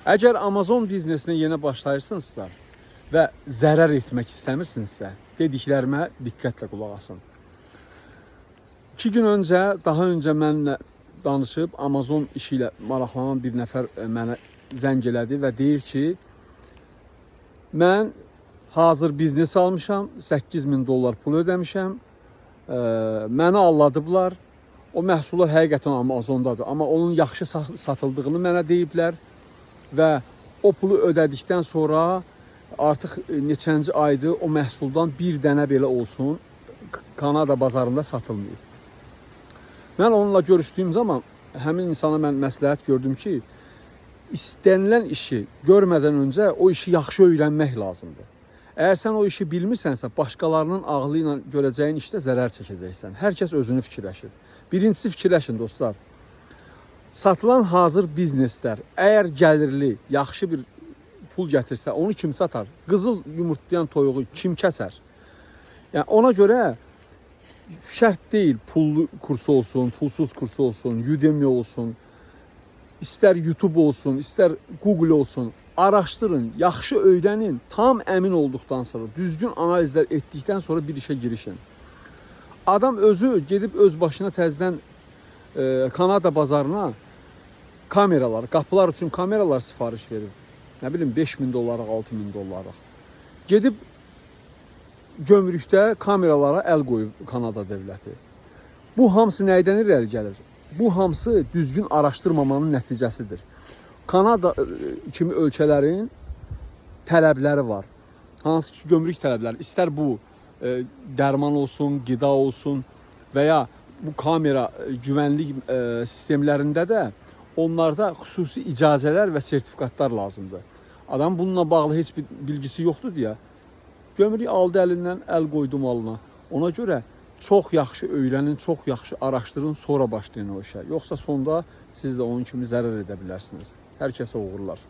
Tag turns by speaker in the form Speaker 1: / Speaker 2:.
Speaker 1: Əgər Amazon biznesinə yeni başlayırsınızsa və zərər etmək istəmirsinizsə, dediklərimə diqqətlə qulaq asın. 2 gün öncə, daha öncə mənlə danışıb Amazon işi ilə maraqlanan bir nəfər mənə zəng elədi və deyir ki, mən hazır biznes almışam, 8.000 dollar pul ödəmişəm, məni alladıblar. O məhsullar həqiqətən Amazondadır, amma onun yaxşı satıldığını mənə deyiblər və o pulu ödədikdən sonra artıq neçənci aydır o məhsuldan bir dənə belə olsun Kanada bazarında satılmıyor. Mən onunla görüşdüyüm zaman həmin insana mən məsləhət gördüm ki, istənilən işi görmədən öncə o işi yaxşı öyrənmək lazımdır. Əgər sən o işi bilmirsənsə, başqalarının ağlı ilə görəcəyin işdə zərər çəkəcəksən. Hər kəs özünü fikirləşir. Birincisi fikirləşin dostlar. Satılan hazır bizneslər əgər gəlirli, yaxşı bir pul gətirsə, onu kim satar? Qızıl yumurtlayan toyuğu kim kəsər? Yəni ona görə şərt deyil, pullu kursu olsun, pulsuz kursu olsun, Udemy olsun, istər YouTube olsun, istər Google olsun. Araşdırın, yaxşı öyrənin, tam əmin olduqdan sonra, düzgün analizlər etdikdən sonra bir işə girişin. Adam özü gedib öz başına təzədən Kanada bazarına kameralar, qapılar üçün kameralar sifariş verir. Nə bilim 5.000 dollarlıq, 6.000 dollarlıq. Gedib gömrükdə kameralara əl qoyub Kanada dövləti. Bu hamısı nəydən irəli gəlir? Bu hamısı düzgün araşdırmamanın nəticəsidir. Kanada kimi ölkələrin tələbləri var. Hansı ki gömrük tələbləri, istər bu dərman olsun, qida olsun və ya bu kamera güvənlik sistemlərində də onlarda xüsusi icazələr və sertifikatlar lazımdır. Adam bununla bağlı heç bir bilgisi yoxdur deyə gömrük aldı əlindən, əl qoydu malına. Ona görə çox yaxşı öyrənin, çox yaxşı araşdırın, sonra başlayın o işə. Yoxsa sonda siz də onun kimi zərər edə bilərsiniz. Hər kəsə uğurlar.